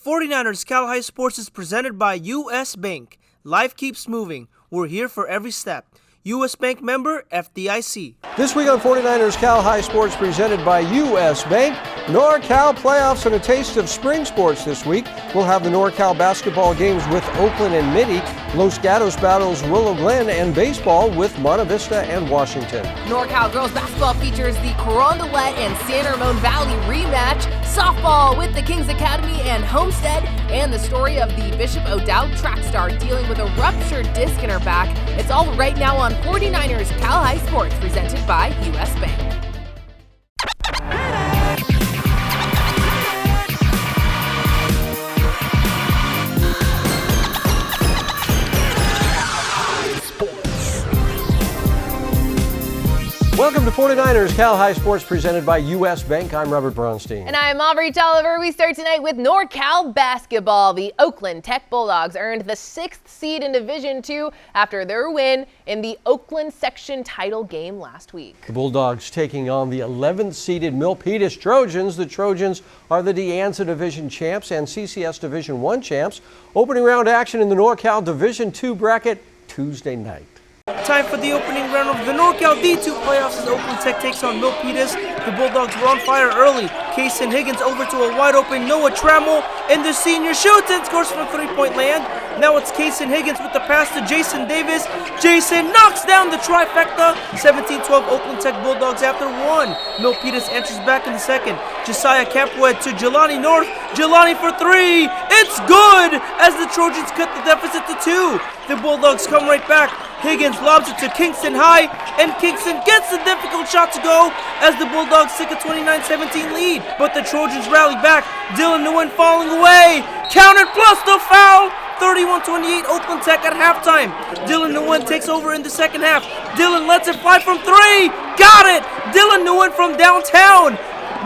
49ers Cal High Sports is presented by U.S. Bank. Life keeps moving. We're here for every step. U.S. Bank member, FDIC. This week on 49ers Cal High Sports presented by U.S. Bank. NorCal playoffs and a taste of spring sports this week. We'll have the NorCal basketball games with Oakland and Mitty. Los Gatos battles Willow, Glen, and baseball with Monte, Vista, and Washington. NorCal girls basketball features the Carondelet and San Ramon Valley rematch. Softball with the Kings Academy and Homestead. And the story of the Bishop O'Dowd track star dealing with a ruptured disc in her back. It's all right now on 49ers Cal High Sports presented by U.S. Bank. Welcome to 49ers Cal High Sports presented by U.S. Bank. I'm Robert Bronstein. And I'm Aubrey Tolliver. We start tonight with NorCal basketball. The Oakland Tech Bulldogs earned the 6th seed in Division II after their win in the Oakland section title game last week. The Bulldogs taking on the 11th seeded Milpitas Trojans. The Trojans are the De Anza Division champs and CCS Division I champs. Opening round action in the NorCal Division II bracket Tuesday night. Time for the opening round of the NorCal D2 playoffs as Oakland Tech takes on Milpitas. The Bulldogs were on fire early. Kaysen Higgins over to a wide-open Noah Trammell, and the senior shoots and scores from three-point land. Now it's Kaysen Higgins with the pass to Jason Davis. Jason knocks down the trifecta. 17-12 Oakland Tech Bulldogs after one. Milpitas enters back in the second. Josiah Capwed to Jelani North. Jelani for three. It's good as the Trojans cut the deficit to 2. The Bulldogs come right back. Higgins lobs it to Kingston High, and Kingston gets the difficult shot to go as the Bulldogs take a 29-17 lead. But the Trojans rally back. Dylan Nguyen falling away. Counted plus the foul. 31-28 Oakland Tech at halftime. Dylan Nguyen takes over in the second half. Dylan lets it fly from 3. Got it! Dylan Nguyen from downtown.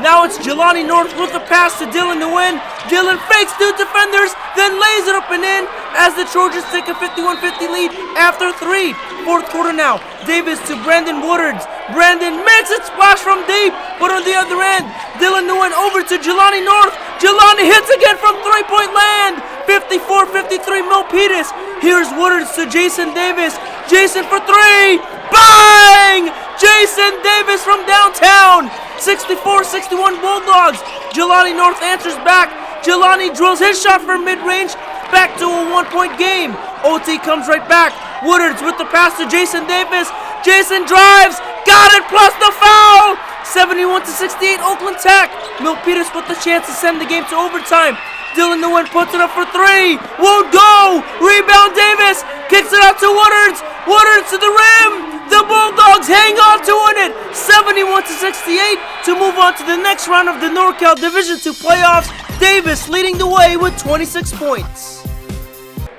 Now it's Jelani North with the pass to Dylan Nguyen. Dylan fakes 2 defenders, then lays it up and in as the Trojans take a 51-50 lead after 3. Fourth quarter now. Davis to Brandon Woodards. Brandon makes it splash from deep, but on the other end, Dylan Nguyen over to Jelani North. Jelani hits again from three-point land. 54-53 Milpitas. Here's Woodards to Jason Davis. Jason for 3. Bang! Jason Davis from downtown. 64-61 Bulldogs. Jelani North answers back. Jelani drills his shot from mid-range. Back to a 1-point game. OT comes right back. Woodards with the pass to Jason Davis. Jason drives. Got it plus the foul. 71-68 Oakland Tech. Milpitas with the chance to send the game to overtime. Dylan Nguyen puts it up for 3. Won't go. Rebound Davis. Kicks it out to Woodards. Woodards to the rim. The Bulldogs hang on to win it. 71-68 to move on to the next round of the NorCal Division II playoffs. Davis leading the way with 26 points.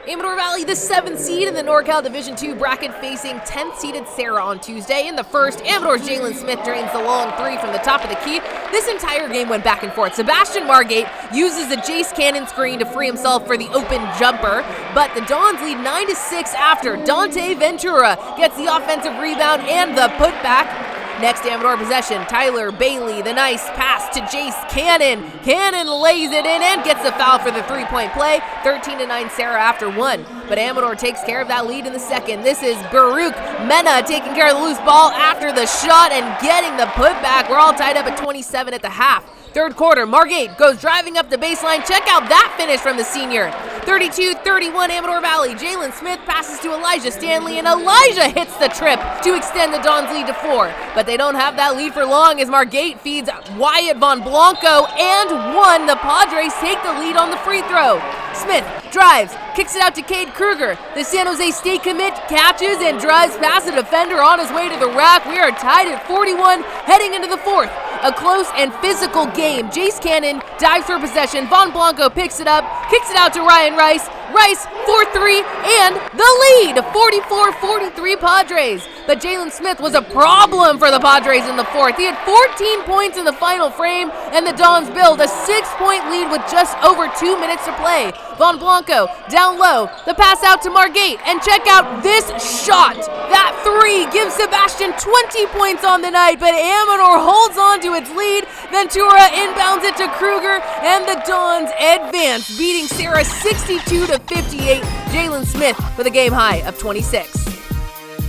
Amador Valley, the 7th seed in the NorCal Division II bracket, facing 10th-seeded Serra on Tuesday. In the first, Amador's Jalen Smith drains the long 3 from the top of the key. This entire game went back and forth. Sebastian Margate uses a Jace Cannon screen to free himself for the open jumper, but the Dons lead 9-6 after Dante Ventura gets the offensive rebound and the putback. Next Amador possession, Tyler Bailey, the nice pass to Jace Cannon. Cannon lays it in and gets the foul for the 3-point play. 13-9 Serra after 1. But Amador takes care of that lead in the second. This is Baruch Mena taking care of the loose ball after the shot and getting the putback. We're all tied up at 27 at the half. Third quarter, Margate goes driving up the baseline. Check out that finish from the senior. 32-31 Amador Valley. Jalen Smith passes to Elijah Stanley, and Elijah hits the trip to extend the Dons lead to 4. But they don't have that lead for long as Margate feeds Wyatt Von Blanco, and 1. The Padres take the lead on the free throw. Smith drives, kicks it out to Cade Kruger. The San Jose State commit catches and drives past the defender on his way to the rack. We are tied at 41 heading into the 4th. A close and physical game. Jace Cannon dives for possession. Von Blanco picks it up, kicks it out to Ryan Rice. Rice for 3 and the lead. 44-43 Padres. But Jalen Smith was a problem for the Padres in the 4th. He had 14 points in the final frame, and the Dons build a 6-point lead with just over 2 minutes to play. Von Blanco down low, the pass out to Margate, and check out this shot. That 3 gives Sebastian 20 points on the night, but Amador holds on to its lead Ventura inbounds it to Kruger, and the Dons advance, beating Serra 62-58. Jalen Smith with a game high of 26.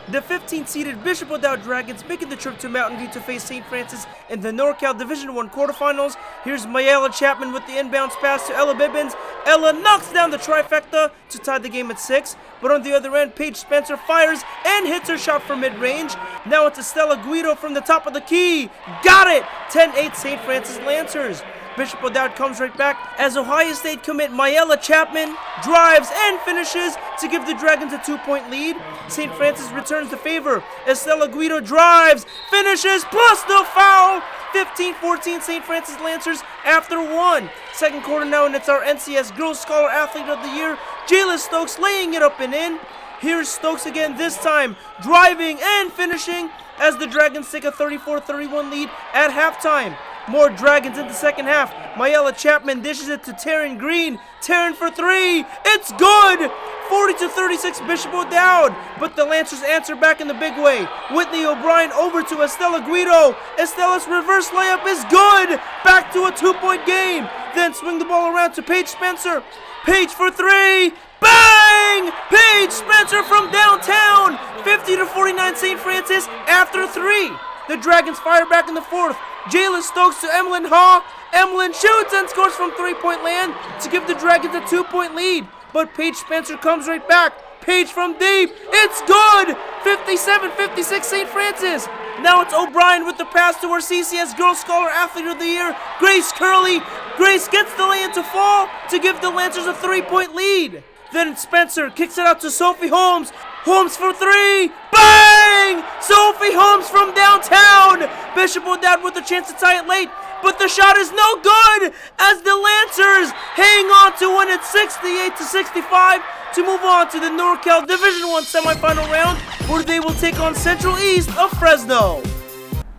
The 15th-seeded Bishop O'Dowd Dragons making the trip to Mountain View to face St. Francis in the NorCal Division I quarterfinals. Here's Mayala Chapman with the inbounds pass to Ella Bibbins. Ella knocks down the trifecta to tie the game at 6. But on the other end, Paige Spencer fires and hits her shot from mid-range. Now it's Estella Guido from the top of the key. Got it! 10-8 St. Francis Lancers. Bishop O'Dowd comes right back as Ohio State commit Mayela Chapman drives and finishes to give the Dragons a 2-point lead. St. Francis returns the favor. Estella Guido drives, finishes, plus the foul. 15-14 St. Francis Lancers after 1. Second quarter now, and it's our NCS Girls Scholar Athlete of the Year, Jayla Stokes, laying it up and in. Here's Stokes again, this time driving and finishing as the Dragons take a 34-31 lead at halftime. More Dragons in the second half. Mayela Chapman dishes it to Taryn Green. Taryn for 3. It's good! 40-36 Bishop O'Dowd. But the Lancers answer back in the big way. Whitney O'Brien over to Estella Guido. Estella's reverse layup is good! Back to a 2-point game. Then swing the ball around to Paige Spencer. Paige for 3. Bang! Paige Spencer from downtown. 50-49 St. Francis after 3. The Dragons fire back in the fourth. Jayla Stokes to Emlyn Haw. Emlyn shoots and scores from 3-point land to give the Dragons a 2-point lead. But Paige Spencer comes right back. Paige from deep. It's good! 57-56 St. Francis. Now it's O'Brien with the pass to her CCS Girls Scholar Athlete of the Year, Grace Curley. Grace gets the lay-in to fall to give the Lancers a 3-point lead. Then Spencer kicks it out to Sophie Holmes. Holmes for 3. Bang! Sophie Holmes from downtown. Bishop O'Dowd with a chance to tie it late, but the shot is no good as the Lancers hang on to win it 68-65 to move on to the NorCal Division I semifinal round, where they will take on Central East of Fresno.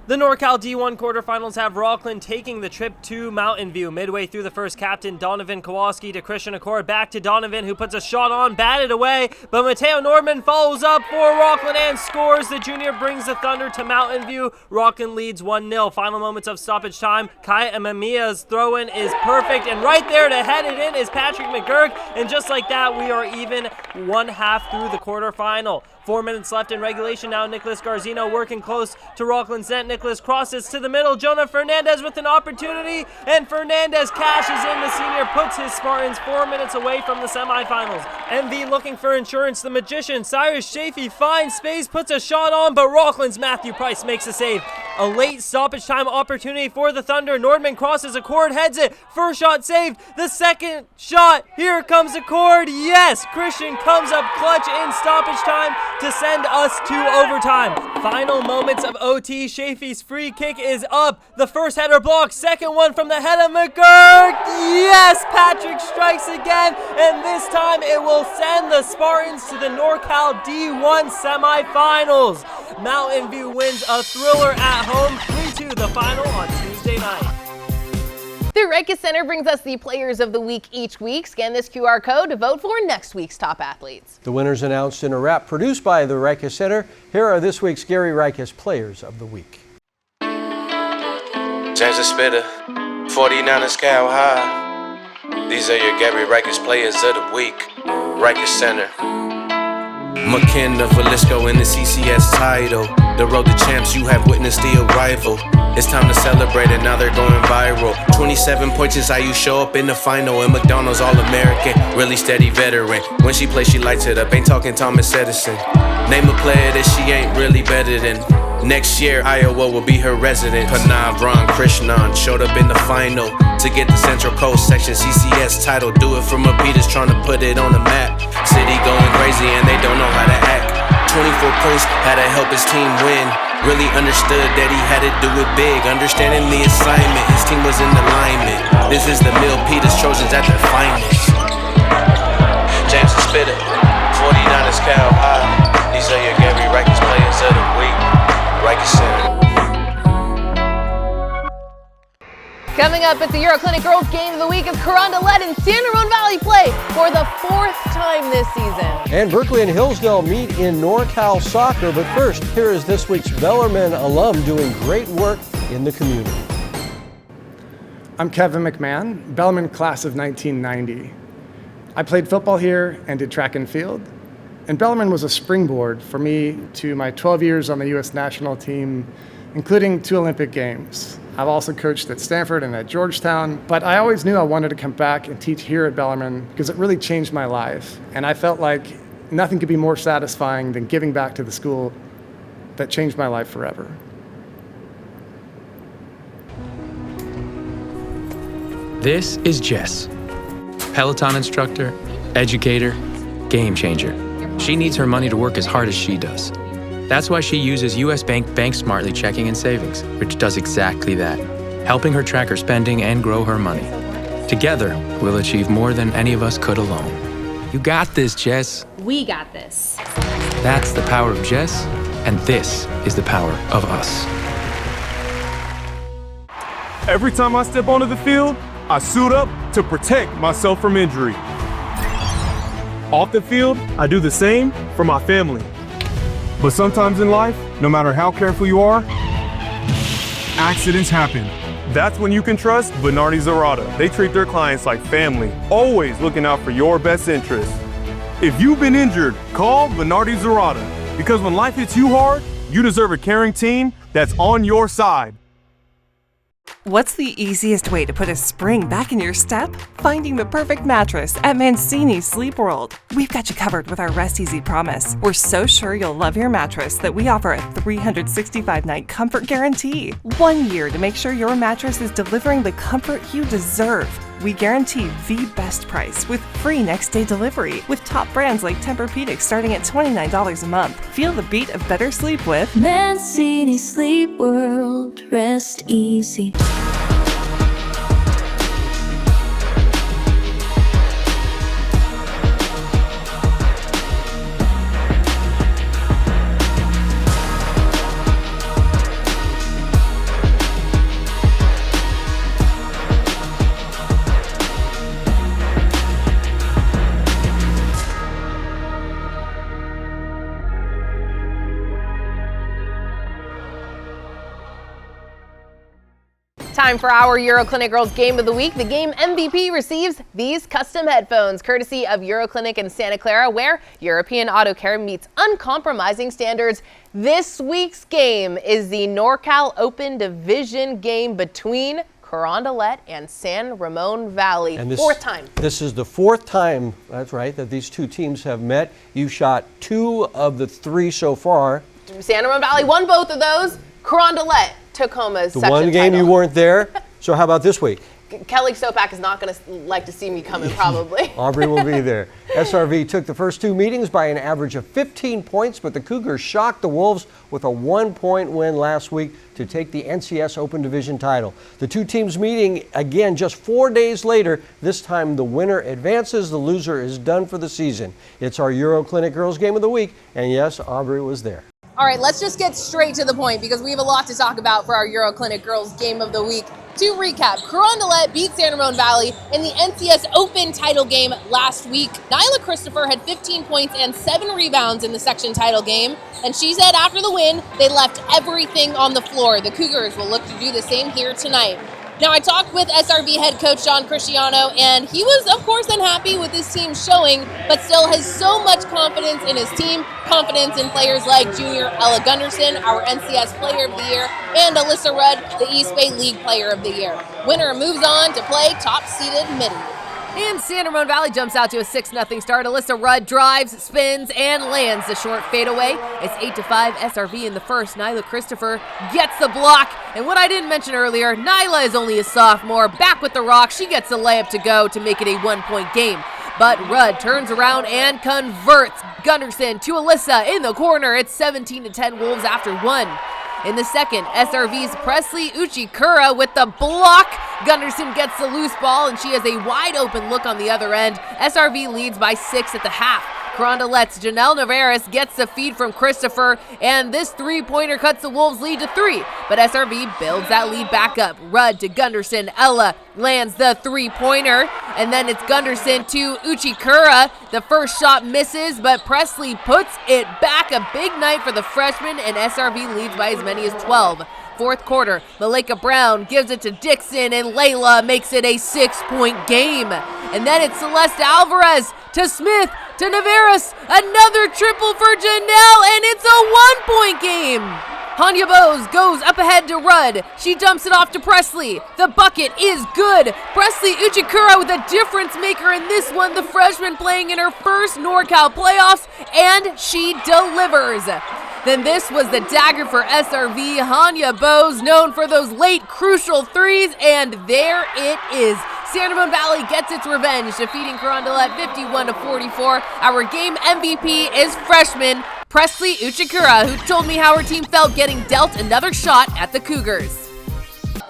The NorCal D1 quarterfinals have Rocklin taking the trip to Mountain View. Midway through the first, captain Donovan Kowalski to Christian Accord, back to Donovan, who puts a shot on, batted away, but Mateo Norman follows up for Rocklin and scores. The junior brings the Thunder to Mountain View. Rocklin leads 1-0. Final moments of stoppage time. Kaya Amamia's throw-in is perfect, and right there to head it in is Patrick McGurk, and just like that, we are even one half through the quarterfinal. 4 minutes left in regulation now. Nicholas Garzino working close to Rocklin's net. Nicholas crosses to the middle. Jonah Fernandez with an opportunity, and Fernandez cashes in. The senior puts his Spartans 4 minutes away from the semifinals. MV looking for insurance. The magician Cyrus Chafee finds space, puts a shot on, but Rocklin's Matthew Price makes a save. A late stoppage time opportunity for the Thunder. Nordman crosses Accord, heads it. First shot saved. The second shot. Here comes Accord. Yes, Christian comes up clutch in stoppage time to send us to overtime. Final moments of OT. Chafee's free kick is up. The first header blocked. Second one from the head of McGurk. Yes, Patrick strikes again, and this time it will send the Spartans to the NorCal D1 semifinals. Mountain View wins a thriller at home, 3-2 the final on Tuesday night. The Rikers Center brings us the Players of the Week each week. Scan this QR code to vote for next week's top athletes. The winners announced in a wrap produced by the Rikers Center. Here are this week's Gary Rikers Players of the Week. James the Spitter, 49ers Cow High. These are your Gary Rikers Players of the Week. Rikers Center. McKenna, Velisco in the CCS title. The road to champs, you have witnessed the arrival. It's time to celebrate and now they're going viral. 27 points is how you show up in the final. And McDonald's All-American, really steady veteran. When she plays, she lights it up, ain't talking Thomas Edison. Name a player that she ain't really better than. Next year, Iowa will be her resident. Panav Ron Krishnan showed up in the final to get the Central Coast Section CCS title. Do it from Milpitas, trying to put it on the map. City going crazy and they don't know how to act. 24 points, had to help his team win. Really understood that he had to do it big. Understanding the assignment, his team was in alignment. This is the Milpitas Trojans at their finest. James the Spitter, 49ers Cow High. These are your Gary Rikers Players of the Week. Rikers Center. Coming up, it's the Euroclinic Girls Game of the Week as Carondelet and San Ramon Valley play for the 4th time this season. And Berkeley and Hillsdale meet in NorCal soccer. But first, here is this week's Bellarmine alum doing great work in the community. I'm Kevin McMahon, Bellarmine class of 1990. I played football here and did track and field. And Bellarmine was a springboard for me to my 12 years on the U.S. national team, including 2 Olympic Games. I've also coached at Stanford and at Georgetown, but I always knew I wanted to come back and teach here at Bellarmine because it really changed my life. And I felt like nothing could be more satisfying than giving back to the school that changed my life forever. This is Jess, Peloton instructor, educator, game changer. She needs her money to work as hard as she does. That's why she uses US Bank Smartly checking and savings, which does exactly that, helping her track her spending and grow her money. Together, we'll achieve more than any of us could alone. You got this, Jess. We got this. That's the power of Jess, and this is the power of us. Every time I step onto the field, I suit up to protect myself from injury. Off the field, I do the same for my family. But sometimes in life, no matter how careful you are, accidents happen. That's when you can trust Bernardi Zerata. They treat their clients like family, always looking out for your best interests. If you've been injured, call Bernardi Zerata, because when life hits you hard, you deserve a caring team that's on your side. What's the easiest way to put a spring back in your step? Finding the perfect mattress at Mancini Sleep World. We've got you covered with our Rest Easy promise. We're so sure you'll love your mattress that we offer a 365-night comfort guarantee. 1 year to make sure your mattress is delivering the comfort you deserve. We guarantee the best price with free next-day delivery with top brands like Tempur-Pedic starting at $29 a month. Feel the beat of better sleep with Mancini Sleep World. Rest easy. Time for our Euroclinic Girls Game of the Week. The game MVP receives these custom headphones, courtesy of Euroclinic in Santa Clara, where European auto care meets uncompromising standards. This week's game is the NorCal Open Division game between Carondelet and San Ramon Valley. And fourth time. This is the 4th time, that's right, that these two teams have met. You've shot 2 of the 3 so far. San Ramon Valley won both of those. Carondelet took home a section The one game title. you weren't there. So how about this week? Kelly Sopak is not going to like to see me coming, probably. Aubrey will be there. SRV took the first 2 meetings by an average of 15 points, but the Cougars shocked the Wolves with a 1-point win last week to take the NCS Open Division title. The 2 teams meeting again just 4 days later. This time the winner advances, the loser is done for the season. It's our Euroclinic Girls Game of the Week, and yes, Aubrey was there. All right, let's just get straight to the point because we have a lot to talk about for our Euroclinic Girls Game of the Week. To recap, Carondelet beat San Ramon Valley in the NCS Open title game last week. Nyla Christopher had 15 points and 7 rebounds in the section title game, and she said after the win, they left everything on the floor. The Cougars will look to do the same here tonight. Now, I talked with SRV head coach John Cristiano, and he was, of course, unhappy with his team's showing, but still has so much confidence in his team, confidence in players like junior Ella Gunderson, our NCS Player of the Year, and Alyssa Rudd, the East Bay League Player of the Year. Winner moves on to play top-seeded Mitty. And San Ramon Valley jumps out to a 6-0 start. Alyssa Rudd drives, spins, and lands the short fadeaway. It's 8-5 SRV in the first. Nyla Christopher gets the block. And what I didn't mention earlier, Nyla is only a sophomore. Back with the rock, she gets the layup to go to make it a 1-point game. But Rudd turns around and converts. Gunderson to Alyssa in the corner. It's 17-10 Wolves after 1. In the second, SRV's Presley Uchikura with the block. Gunderson gets the loose ball, and she has a wide-open look on the other end. SRV leads by 6 at the half. Carondelet's Janelle Navarez gets the feed from Christopher, and this 3-pointer cuts the Wolves' lead to 3. But SRV builds that lead back up. Rudd to Gunderson. Ella lands the 3-pointer, and then it's Gunderson to Uchikura. The first shot misses, but Presley puts it back. A big night for the freshman, and SRV leads by as many as 12. Fourth quarter, Malika Brown gives it to Dixon, and Layla makes it a 6-point game. And then it's Celeste Alvarez to Smith to Navarez, another triple for Janelle, and it's a 1-point game. Hanya Bose goes up ahead to Rudd. She dumps it off to Presley. The bucket is good. Presley Uchikura with a difference maker in this one, the freshman playing in her first NorCal playoffs, and she delivers. Then this was the dagger for SRV. Hanya Bose, known for those late crucial threes, and there it is. San Ramon Valley gets its revenge, defeating Carondelet 51-44. Our game MVP is freshman Presley Uchikura, who told me how her team felt getting dealt another shot at the Cougars.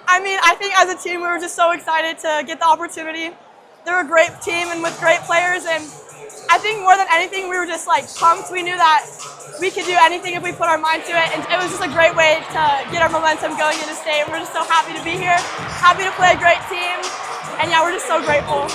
I think as a team we were just so excited to get the opportunity. They're a great team and with great players, and I think more than anything we were just pumped. We knew that we could do anything if we put our mind to it, and it was just a great way to get our momentum going into state. We're just so happy to be here, happy to play a great team, and yeah, we're just so grateful.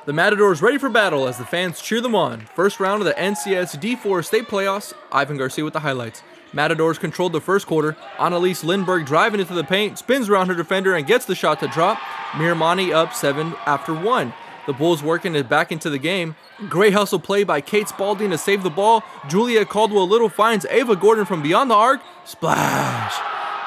The Matadors ready for battle as the fans cheer them on. First round of the NCS D4 state playoffs. Ivan Garcia with the highlights. Matadors controlled the first quarter. Annalise Lindbergh driving into the paint, spins around her defender and gets the shot to drop. Miramonte up 7 after 1. The Bulls working it back into the game. Great hustle play by Kate Spalding to save the ball. Julia Caldwell Little finds Ava Gordon from beyond the arc. Splash!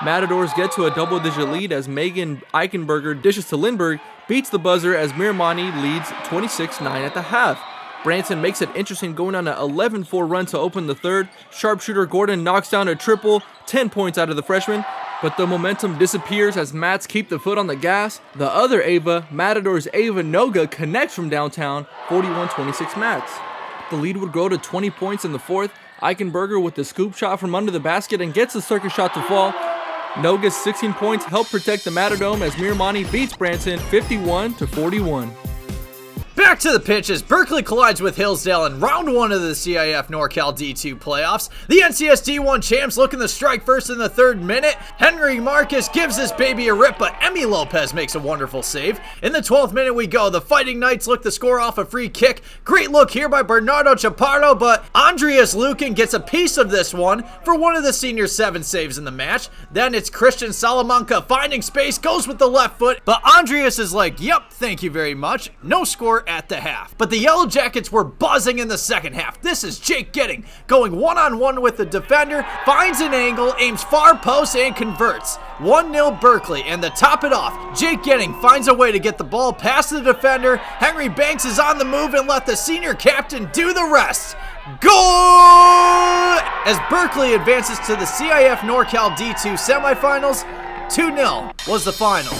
Matadors get to a double-digit lead as Megan Eichenberger dishes to Lindbergh, beats the buzzer as Miramonte leads 26-9 at the half. Branson makes it interesting, going on an 11-4 run to open the third. Sharpshooter Gordon knocks down a triple, 10 points out of the freshman, but the momentum disappears as Mats keep the foot on the gas. The other Ava, Matador's Ava Noga, connects from downtown, 41-26 Mats. The lead would grow to 20 points in the fourth. Eichenberger with the scoop shot from under the basket and gets the circus shot to fall. Noga's 16 points help protect the Matadome as Miramonte beats Branson 51-41. Back to the pitch as Berkeley collides with Hillsdale in round 1 of the CIF NorCal D2 playoffs. The NCS D1 champs looking to strike first in the 3rd minute. Henry Marcus gives this baby a rip, but Emmy Lopez makes a wonderful save. In the 12th minute we go. The Fighting Knights look to score off a free kick. Great look here by Bernardo Chaparro, but Andreas Lucan gets a piece of this one for one of the senior 7 saves in the match. Then it's Christian Salamanca finding space, goes with the left foot, but Andreas is like, yep, thank you very much. No score at the half. But the Yellow Jackets were buzzing in the second half. This is Jake Getting going one-on-one with the defender, finds an angle, aims far post and converts. 1-0 Berkeley, and to top it off, Jake Getting finds a way to get the ball past the defender. Henry Banks is on the move and let the senior captain do the rest. Goal! As Berkeley advances to the CIF NorCal D2 semifinals, 2-0 was the final.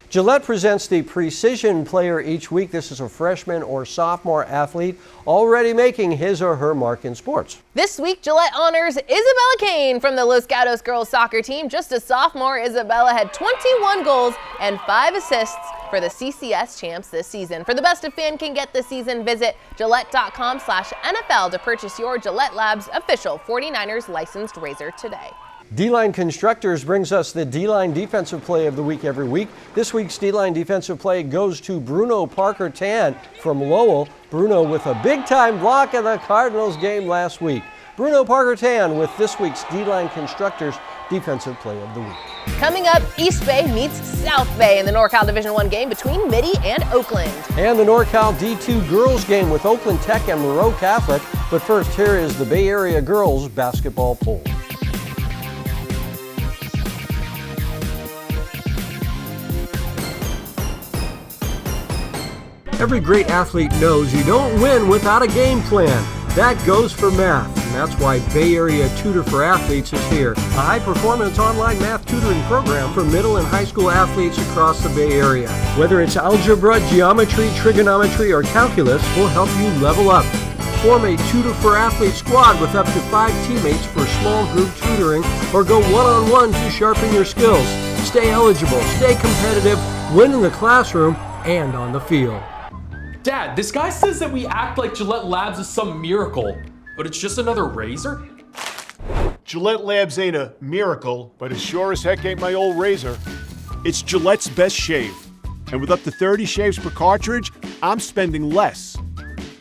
Gillette presents the Precision Player each week. This is a freshman or sophomore athlete already making his or her mark in sports. This week, Gillette honors Isabella Kane from the Los Gatos girls soccer team. Just a sophomore, Isabella had 21 goals and 5 assists for the CCS champs this season. For the best a fan can get this season, visit Gillette.com/NFL to purchase your Gillette Labs official 49ers licensed razor today. D-Line Constructors brings us the D-Line Defensive Play of the Week every week. This week's D-Line Defensive Play goes to Bruno Parker-Tan from Lowell. Bruno with a big-time block in the Cardinals game last week. Bruno Parker-Tan with this week's D-Line Constructors Defensive Play of the Week. Coming up, East Bay meets South Bay in the NorCal Division I game between Mitty and Oakland. And the NorCal D2 girls game with Oakland Tech and Moreau Catholic. But first, here is the Bay Area girls basketball poll. Every great athlete knows you don't win without a game plan. That goes for math, and that's why Bay Area Tutor for Athletes is here. A high-performance online math tutoring program for middle and high school athletes across the Bay Area. Whether it's algebra, geometry, trigonometry, or calculus, we'll help you level up. Form a Tutor for Athletes squad with up to 5 teammates for small group tutoring, or go one-on-one to sharpen your skills. Stay eligible, stay competitive, win in the classroom and on the field. Dad, this guy says that we act like Gillette Labs is some miracle, but it's just another razor? Gillette Labs ain't a miracle, but it sure as heck ain't my old razor. It's Gillette's best shave. And with up to 30 shaves per cartridge, I'm spending less.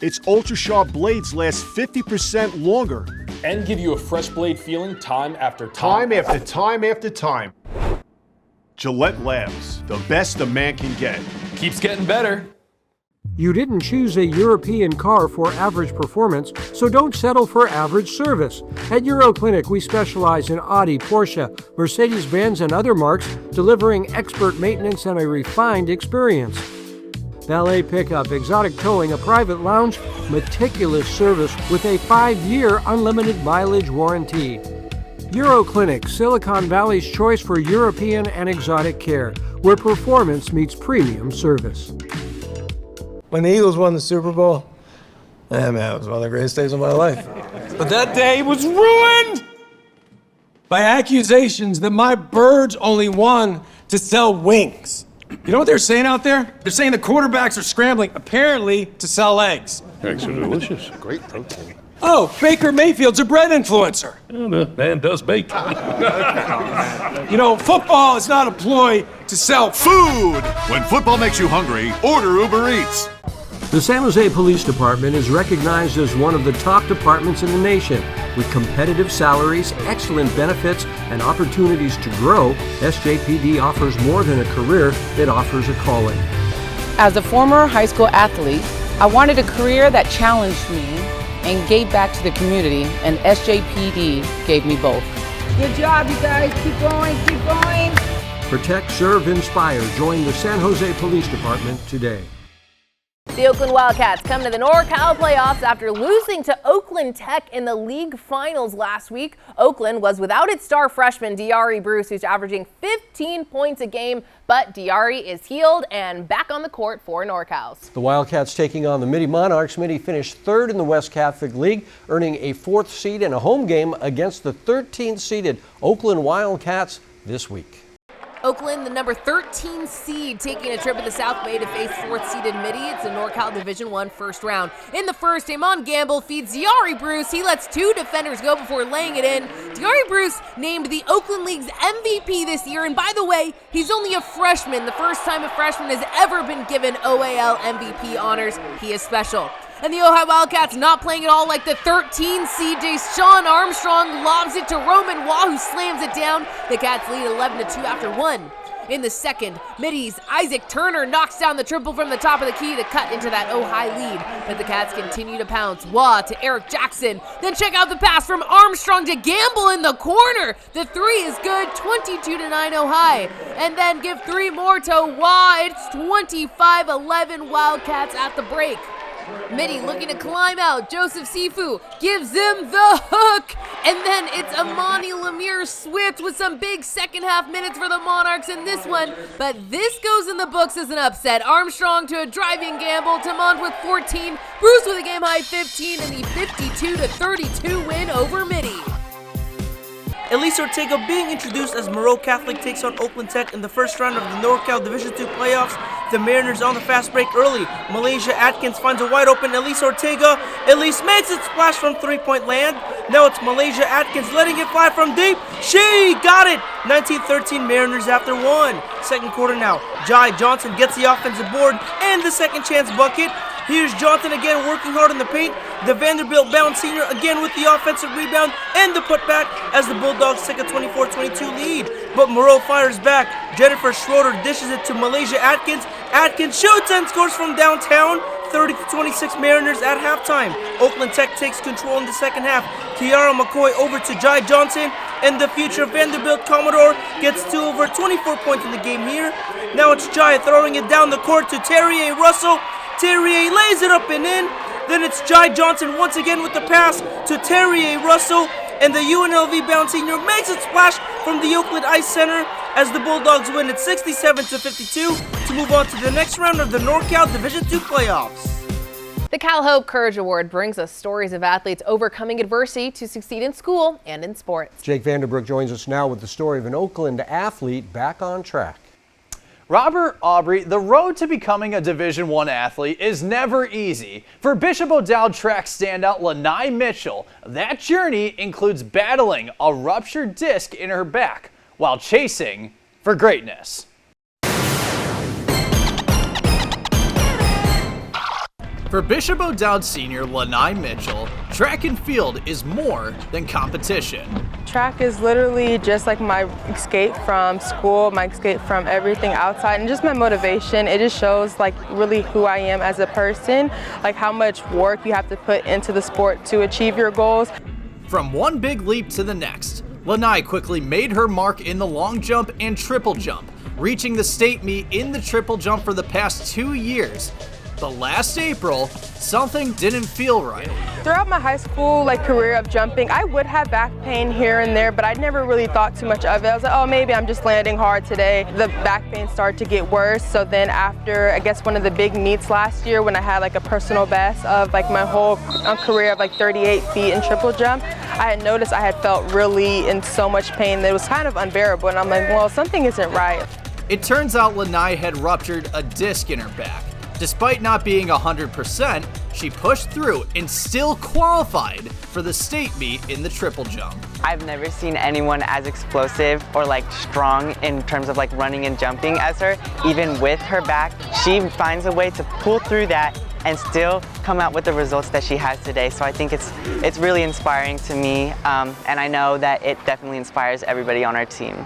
Its ultra-sharp blades last 50% longer. And give you a fresh blade feeling time after Time after time after time. Gillette Labs, the best a man can get. Keeps getting better. You didn't choose a European car for average performance, so don't settle for average service. At Euro Clinic, we specialize in Audi, Porsche, Mercedes-Benz, and other marques, delivering expert maintenance and a refined experience. Valet pickup, exotic towing, a private lounge, meticulous service with a 5-year unlimited mileage warranty. Euro Clinic, Silicon Valley's choice for European and exotic care, where performance meets premium service. When the Eagles won the Super Bowl, man, it was one of the greatest days of my life. But that day was ruined by accusations that my birds only won to sell wings. You know what they're saying out there? They're saying the quarterbacks are scrambling, apparently, to sell eggs. Eggs are delicious. Great protein. Oh, Baker Mayfield's a bread influencer. Yeah, the man does bake. You know, football is not a ploy to sell food. When football makes you hungry, order Uber Eats. The San Jose Police Department is recognized as one of the top departments in the nation. With competitive salaries, excellent benefits, and opportunities to grow, SJPD offers more than a career, it offers a calling. As a former high school athlete, I wanted a career that challenged me and gave back to the community, and SJPD gave me both. Good job, you guys. Keep going, keep going. Protect, serve, inspire. Join the San Jose Police Department today. The Oakland Wildcats come to the NorCal playoffs after losing to Oakland Tech in the league finals last week. Oakland was without its star freshman, Diari Bruce, who's averaging 15 points a game, but Diari is healed and back on the court for NorCals. The Wildcats taking on the Mitty Monarchs. Mitty finished third in the West Catholic League, earning a 4th seed in a home game against the 13th-seeded Oakland Wildcats this week. Oakland, the number 13 seed, taking a trip to the South Bay to face 4th-seeded Mitty. It's a NorCal Division I first round. In the first, Ramon Gamble feeds Diari Bruce. He lets 2 defenders go before laying it in. Diari Bruce named the Oakland League's MVP this year, and by the way, he's only a freshman. The first time a freshman has ever been given OAL MVP honors. He is special. And the Ojai Wildcats not playing at all like the 13 seed. Sean Armstrong lobs it to Roman Waugh, who slams it down. The Cats lead 11-2 after 1. In the second, Mitty's Isaac Turner knocks down the triple from the top of the key to cut into that Ojai lead. But the Cats continue to pounce. Waugh to Eric Jackson. Then check out the pass from Armstrong to Gamble in the corner. The 3 is good, 22-9 Ojai. And then give 3 more to Waugh. It's 25-11 Wildcats at the break. Mitty looking to climb out. Joseph Sifu gives him the hook. And then it's Amani Lemire Swift with some big second half minutes for the Monarchs in this one. But this goes in the books as an upset. Armstrong to a driving gamble. Tamont with 14. Bruce with a game high 15 and the 52-32 win over Mitty. Elise Ortega being introduced as Moreau Catholic takes on Oakland Tech in the first round of the NorCal Division II playoffs. The Mariners on the fast break early. Malaysia Atkins finds a wide open Elise Ortega. Elise makes it splash from 3-point land. Now it's Malaysia Atkins letting it fly from deep. She got it! 19-13 Mariners after 1. Second quarter now. Jai Johnson gets the offensive board and the second chance bucket. Here's Johnson again working hard in the paint. The Vanderbilt-bound senior again with the offensive rebound and the putback as the Bulldogs take a 24-22 lead. But Moreau fires back. Jennifer Schroeder dishes it to Malaysia Atkins. Atkins shoots and scores from downtown. 30-26 Mariners at halftime. Oakland Tech takes control in the second half. Kiara McCoy over to Jai Johnson. And the future Vanderbilt Commodore gets to over 24 points in the game here. Now it's Jai throwing it down the court to Terrier Russell. Terrier lays it up and in. Then it's Jai Johnson once again with the pass to Terrier Russell. And the UNLV-bound senior makes it splash from the Oakland Ice Center as the Bulldogs win at 67-52 to move on to the next round of the NorCal Division II playoffs. The Cal Hope Courage Award brings us stories of athletes overcoming adversity to succeed in school and in sports. Jake Vanderbrook joins us now with the story of an Oakland athlete back on track. Robert Aubrey, the road to becoming a Division I athlete is never easy. For Bishop O'Dowd track standout Lanai Mitchell, that journey includes battling a ruptured disc in her back while chasing for greatness. For Bishop O'Dowd Sr. Lanai Mitchell, track and field is more than competition. Track is literally just like my escape from school, my escape from everything outside, and just my motivation. It just shows like really who I am as a person, like how much work you have to put into the sport to achieve your goals. From one big leap to the next, Lanai quickly made her mark in the long jump and triple jump, reaching the state meet in the triple jump for the past 2 years. But last April, something didn't feel right. Throughout my high school career of jumping, I would have back pain here and there, but I never really thought too much of it. I was like, oh, maybe I'm just landing hard today. The back pain started to get worse. So then after, I guess, one of the big meets last year when I had a personal best of my whole career of 38 feet in triple jump, I had noticed I had felt really in so much pain that it was kind of unbearable. And I'm like, well, something isn't right. It turns out Lanai had ruptured a disc in her back. Despite not being 100%, she pushed through and still qualified for the state meet in the triple jump. I've never seen anyone as explosive or strong in terms of running and jumping as her. Even with her back, she finds a way to pull through that and still come out with the results that she has today. So I think it's really inspiring to me, and I know that it definitely inspires everybody on our team.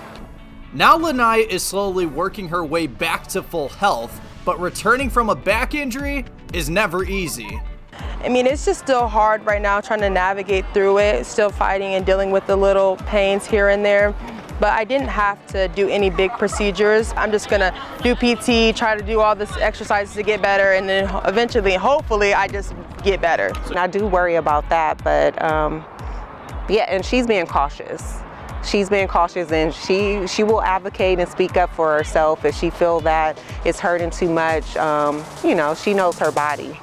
Now Lanai is slowly working her way back to full health, but returning from a back injury is never easy. I mean, it's just still hard right now trying to navigate through it, still fighting and dealing with the little pains here and there. But I didn't have to do any big procedures. I'm just gonna do PT, try to do all this exercises to get better, and then eventually, hopefully, I just get better. I do worry about that, but yeah, and she's being cautious. She's being cautious, and she will advocate and speak up for herself if she feels that it's hurting too much. She knows her body.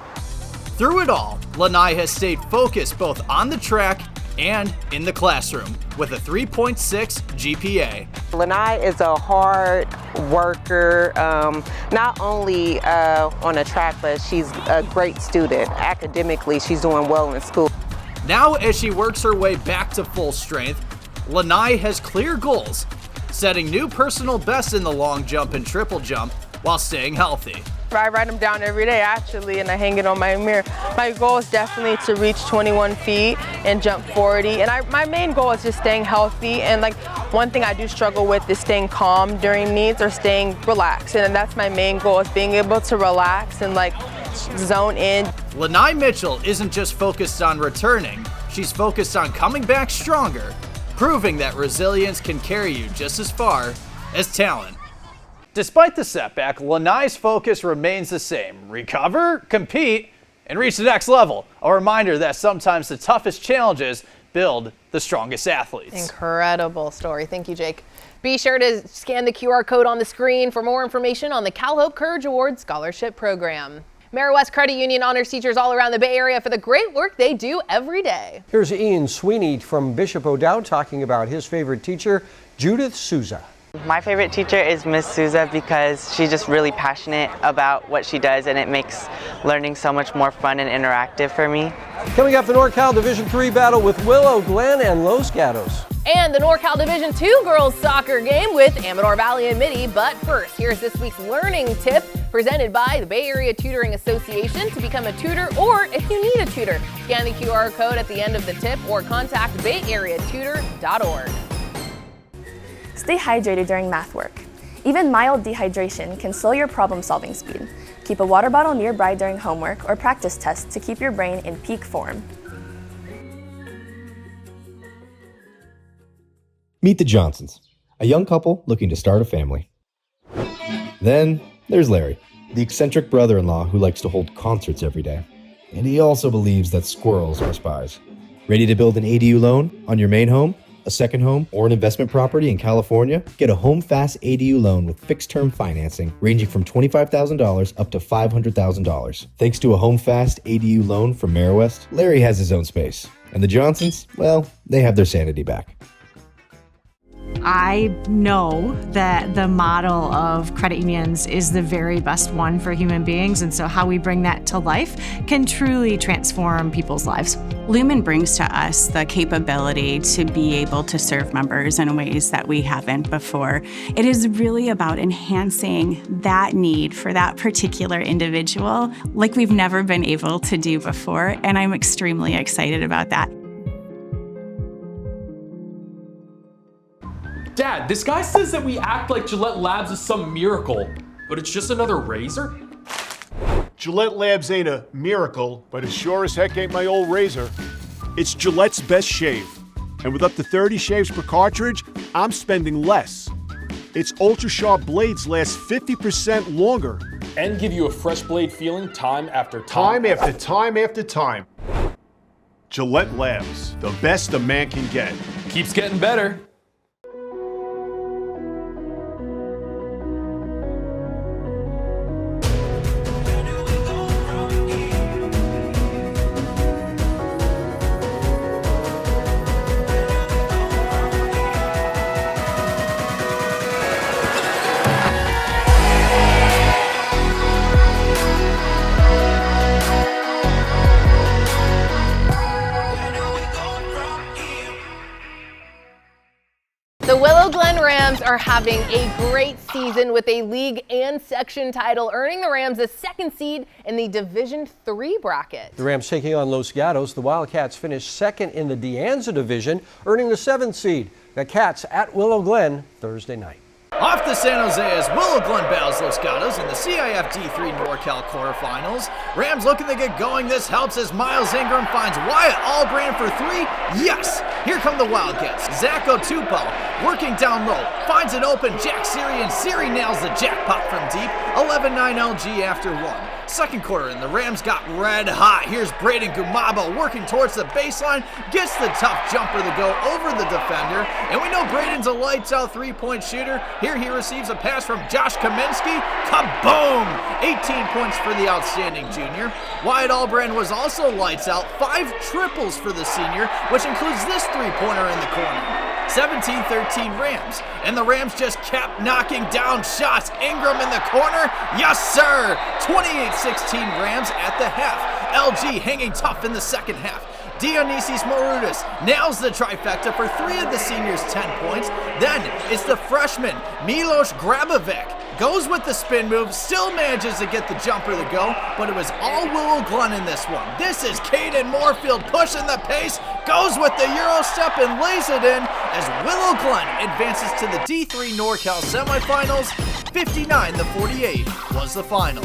Through it all, Lanai has stayed focused both on the track and in the classroom with a 3.6 GPA. Lanai is a hard worker, not only on the track, but she's a great student. Academically, she's doing well in school. Now, as she works her way back to full strength, Lanai has clear goals, setting new personal bests in the long jump and triple jump while staying healthy. I write them down every day, actually, and I hang it on my mirror. My goal is definitely to reach 21 feet and jump 40. And my main goal is just staying healthy. And one thing I do struggle with is staying calm during meets or staying relaxed. And that's my main goal, is being able to relax and zone in. Lanai Mitchell isn't just focused on returning, she's focused on coming back stronger, proving that resilience can carry you just as far as talent. Despite the setback, Lanai's focus remains the same: recover, compete, and reach the next level. A reminder that sometimes the toughest challenges build the strongest athletes. Incredible story. Thank you, Jake. Be sure to scan the QR code on the screen for more information on the Cal Hope Courage Award Scholarship Program. Moreau West Credit Union honors teachers all around the Bay Area for the great work they do every day. Here's Ian Sweeney from Bishop O'Dowd talking about his favorite teacher, Judith Souza. My favorite teacher is Miss Souza because she's just really passionate about what she does, and it makes learning so much more fun and interactive for me. Coming up, the NorCal Division III battle with Willow, Glen, and Los Gatos. And the NorCal Division II girls soccer game with Amador Valley and Mitty. But first, here's this week's learning tip presented by the Bay Area Tutoring Association to become a tutor, or if you need a tutor. Scan the QR code at the end of the tip or contact bayareatutor.org. Stay hydrated during math work. Even mild dehydration can slow your problem-solving speed. Keep a water bottle nearby during homework or practice tests to keep your brain in peak form. Meet the Johnsons, a young couple looking to start a family. Then there's Larry, the eccentric brother-in-law who likes to hold concerts every day. And he also believes that squirrels are spies. Ready to build an ADU loan on your main home, a second home, or an investment property in California? Get a Home Fast ADU loan with fixed-term financing ranging from $25,000 up to $500,000. Thanks to a Home Fast ADU loan from Moreau West, Larry has his own space. And the Johnsons, well, they have their sanity back. I know that the model of credit unions is the very best one for human beings, and so how we bring that to life can truly transform people's lives. Lumen brings to us the capability to be able to serve members in ways that we haven't before. It is really about enhancing that need for that particular individual like we've never been able to do before, and I'm extremely excited about that. Dad, this guy says that we act like Gillette Labs is some miracle, but it's just another razor? Gillette Labs ain't a miracle, but it sure as heck ain't my old razor. It's Gillette's best shave. And with up to 30 shaves per cartridge, I'm spending less. Its ultra-sharp blades last 50% longer. And give you a fresh blade feeling time after Time after time after time. Gillette Labs, the best a man can get. Keeps getting better. The Willow Glen Rams are having a great season with a league and section title, earning the Rams a second seed in the Division III bracket. The Rams taking on Los Gatos. The Wildcats finished second in the De Anza division, earning the 7th seed. The Cats at Willow Glen Thursday night. Off to San Jose as Willow Glen battles Los Gatos in the CIF D3 NorCal quarterfinals. Rams looking to get going. This helps as Miles Ingram finds Wyatt Albrand for 3. Yes! Here come the Wildcats. Zacho Tupou working down low. Finds an open Jack Siri, and Siri nails the jackpot from deep. 11-9 LG after 1. Second quarter, and the Rams got red hot. Here's Braden Gumabo working towards the baseline. Gets the tough jumper to go over the defender. And we know Braden's a lights-out three-point shooter. Here he receives a pass from Josh Kaminsky. Kaboom! 18 points for the outstanding junior. Wyatt Albrand was also lights out. 5 triples for the senior, which includes this three-pointer in the corner. 17-13 Rams. And the Rams just kept knocking down shots. Ingram in the corner. Yes, sir! 28-16 Rams at the half. LG hanging tough in the second half. Dionysis Morutis nails the trifecta for 3 of the seniors' 10 points. Then it's the freshman, Milos Grabovic. Goes with the spin move, still manages to get the jumper to go, but it was all Willow Glen in this one. This is Caden Moorfield pushing the pace, goes with the Euro step and lays it in as Willow Glen advances to the D3 NorCal semifinals. 59-48 was the final.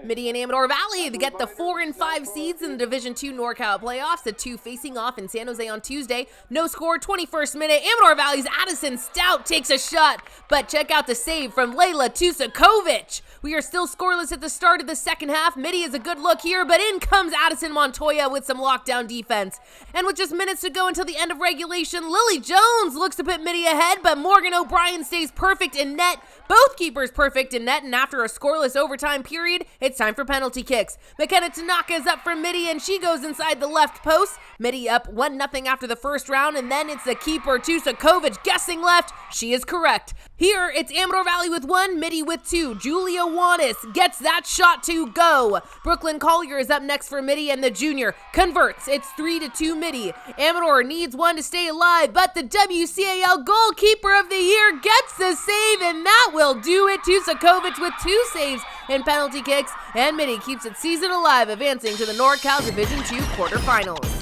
Mitty and Amador Valley, they get the 4 and 5 seeds in the Division II NorCal playoffs. The two facing off in San Jose on Tuesday. No score, 21st minute. Amador Valley's Addison Stout takes a shot, but check out the save from Layla Tusakovic. We are still scoreless at the start of the second half. Mitty is a good look here, but in comes Addison Montoya with some lockdown defense. And with just minutes to go until the end of regulation, Lily Jones looks to put Mitty ahead, but Morgan O'Brien stays perfect in net. Both keepers perfect in net, and after a scoreless overtime period, it's time for penalty kicks. McKenna Tanaka is up for Mitty, and she goes inside the left post. Mitty up 1-0 after the first round, and then it's the keeper, Tusakovic, guessing left. She is correct. Here, it's Amador Valley with 1, Mitty with 2. Julia Wanis gets that shot to go. Brooklyn Collier is up next for Mitty, and the junior converts. It's 3-2 Mitty. Amador needs one to stay alive, but the WCAL goalkeeper of the year gets the save, and that will do it. Tusakovic with 2 saves and penalty kicks, and Mitty keeps its season alive, advancing to the NorCal Division II quarterfinals.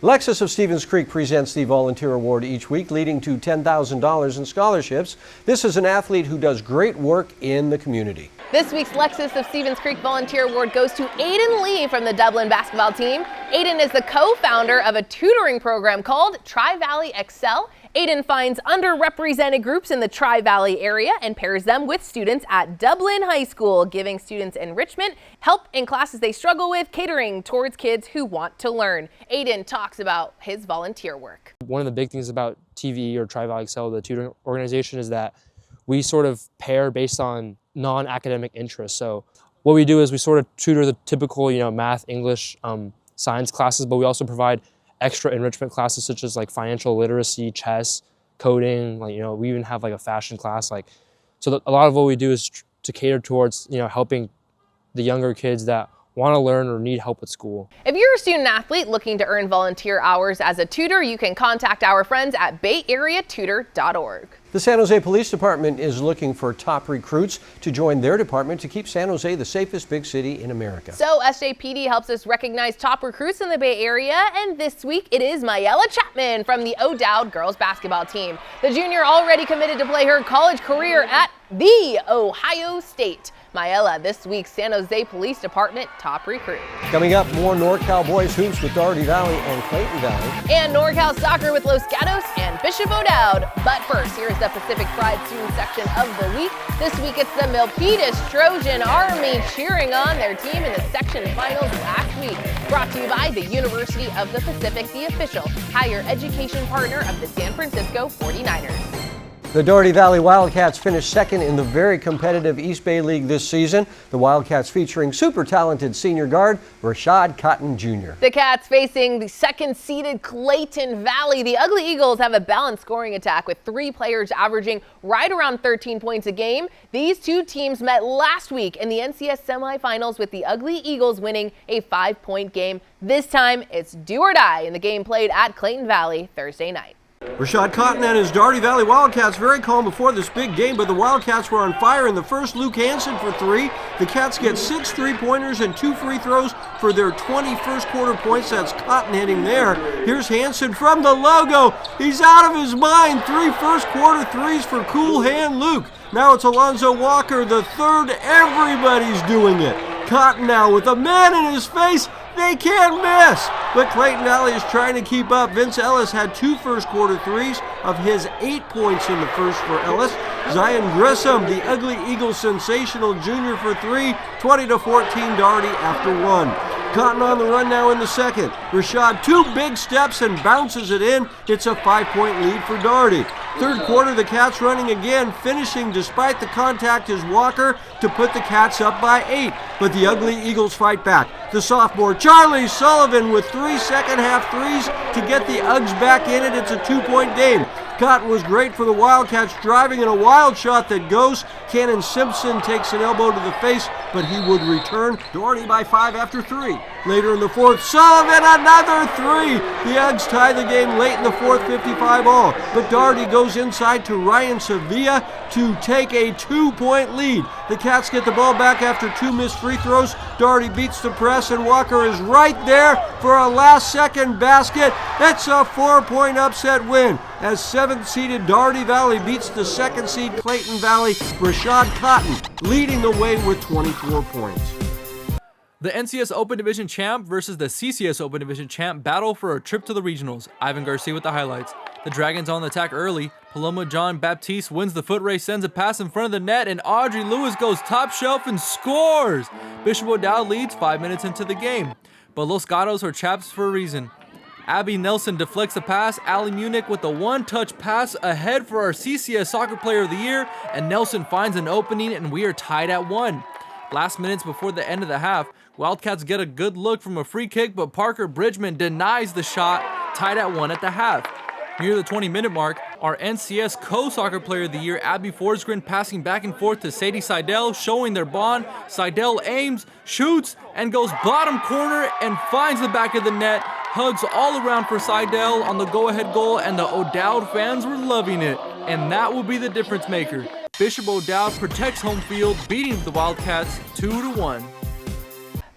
Lexus of Stevens Creek presents the Volunteer Award each week, leading to $10,000 in scholarships. This is an athlete who does great work in the community. This week's Lexus of Stevens Creek Volunteer Award goes to Aiden Lee from the Dublin basketball team. Aiden is the co-founder of a tutoring program called Tri-Valley Excel. Aiden finds underrepresented groups in the Tri-Valley area and pairs them with students at Dublin High School, giving students enrichment, help in classes they struggle with, catering towards kids who want to learn. Aiden talks about his volunteer work. One of the big things about TVE or Tri-Valley Excel, the tutoring organization, is that we sort of pair based on non-academic interests. So what we do is we sort of tutor the typical, math, English, science classes, but we also provide extra enrichment classes such as like financial literacy, chess, coding, like, you know, we even have like a fashion class. Like, so a lot of what we do is to cater towards, you know, helping the younger kids that want to learn or need help with school. If you're a student athlete looking to earn volunteer hours as a tutor, you can contact our friends at bayareatutor.org. The San Jose Police Department is looking for top recruits to join their department to keep San Jose the safest big city in America. So SJPD helps us recognize top recruits in the Bay Area, and this week it is Mayella Chapman from the O'Dowd girls basketball team. The junior already committed to play her college career at The Ohio State. Mayella, this week's San Jose Police Department top recruit. Coming up, more NorCal boys hoops with Dougherty Valley and Clayton Valley. And NorCal soccer with Los Gatos and Bishop O'Dowd. But first, here's the Pacific Pride student section of the week. This week it's the Milpitas Trojan Army cheering on their team in the section finals last week. Brought to you by the University of the Pacific, the official higher education partner of the San Francisco 49ers. The Dougherty Valley Wildcats finished second in the very competitive East Bay League this season. The Wildcats featuring super talented senior guard Rashad Cotton Jr. The Cats facing the second-seeded Clayton Valley. The Ugly Eagles have a balanced scoring attack with 3 players averaging right around 13 points a game. These two teams met last week in the NCS semifinals with the Ugly Eagles winning a 5-point game. This time it's do or die in the game played at Clayton Valley Thursday night. Rashad Cotton and his Dougherty Valley Wildcats very calm before this big game, but the Wildcats were on fire in the first. Luke Hansen for 3. The Cats get 6 3-pointers and 2 free throws for their 21st quarter points. That's Cotton hitting there. Here's Hansen from the logo. He's out of his mind. 3 first quarter threes for Cool Hand Luke. Now it's Alonzo Walker, the third. Everybody's doing it. Cotton now with a man in his face. They can't miss, but Clayton Valley is trying to keep up. Vince Ellis had 2 first quarter threes of his 8 points in the first for Ellis. Zion Grissom, the Ugly Eagles sensational junior for 3, 20-14 Dougherty after 1. Cotton on the run now in the second. Rashad 2 big steps and bounces it in. It's a 5-point lead for Dougherty. Third quarter, the Cats running again, finishing despite the contact is Walker to put the Cats up by 8. But the Ugly Eagles fight back. The sophomore Charlie Sullivan with 3 second-half threes to get the Uggs back in it. It's a 2-point game. Cotton was great for the Wildcats, driving in a wild shot that goes. Cannon Simpson takes an elbow to the face, but he would return. Dougherty by 5 after 3. Later in the fourth, Sullivan another 3. The Uggs tie the game late in the fourth, 55 all. But Dougherty goes inside to Ryan Sevilla to take a 2-point lead. The Cats get the ball back after 2 missed free throws. Dougherty beats the press, and Walker is right there for a last-second basket. It's a 4-point upset win as 7th-seeded Dougherty Valley beats the 2nd-seed Clayton Valley. Rashad Cotton leading the way with 24 points. The NCS Open Division champ versus the CCS Open Division champ battle for a trip to the regionals. Ivan Garcia with the highlights. The Dragons on the attack early. Paloma John Baptiste wins the foot race, sends a pass in front of the net, and Audrey Lewis goes top shelf and scores. Bishop O'Dowd leads 5 minutes into the game. But Los Gatos are chaps for a reason. Abby Nelson deflects a pass. Ali Munich with a one-touch pass ahead for our CCS Soccer Player of the Year, and Nelson finds an opening, and we are tied at 1. Last minutes before the end of the half, Wildcats get a good look from a free kick, but Parker Bridgman denies the shot, tied at 1 at the half. Near the 20-minute mark, our NCS Co-Soccer Player of the Year, Abby Forsgren, passing back and forth to Sadie Seidel, showing their bond. Seidel aims, shoots, and goes bottom corner and finds the back of the net. Hugs all around for Seidel on the go-ahead goal, and the O'Dowd fans were loving it. And that will be the difference maker. Bishop O'Dowd protects home field, beating the Wildcats 2-1.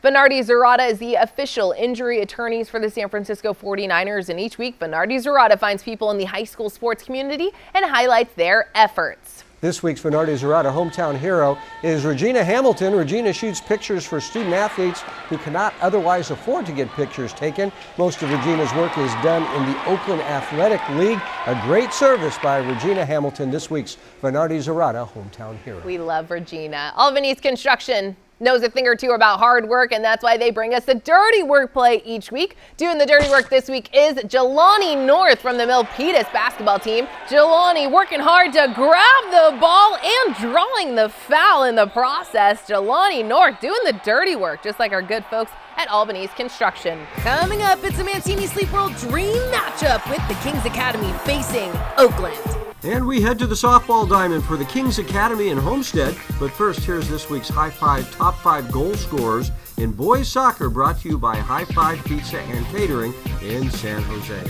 Venardi Zerata is the official injury attorneys for the San Francisco 49ers, and each week Venardi Zerata finds people in the high school sports community and highlights their efforts. This week's Venardi Zerata hometown hero is Regina Hamilton. Regina shoots pictures for student athletes who cannot otherwise afford to get pictures taken. Most of Regina's work is done in the Oakland Athletic League. A great service by Regina Hamilton, this week's Venardi Zerata hometown hero. We love Regina. Albanese Construction knows a thing or two about hard work, and that's why they bring us the dirty work play each week. Doing the dirty work this week is Jelani North from the Milpitas basketball team. Jelani working hard to grab the ball and drawing the foul in the process. Jelani North doing the dirty work, just like our good folks at Albany's Construction. Coming up, it's a Mancini Sleep World dream matchup with the Kings Academy facing Oakland. And we head to the softball diamond for the Kings Academy in Homestead. But first, here's this week's High Five Top 5 goal scorers in boys soccer, brought to you by High Five Pizza and Catering in San Jose.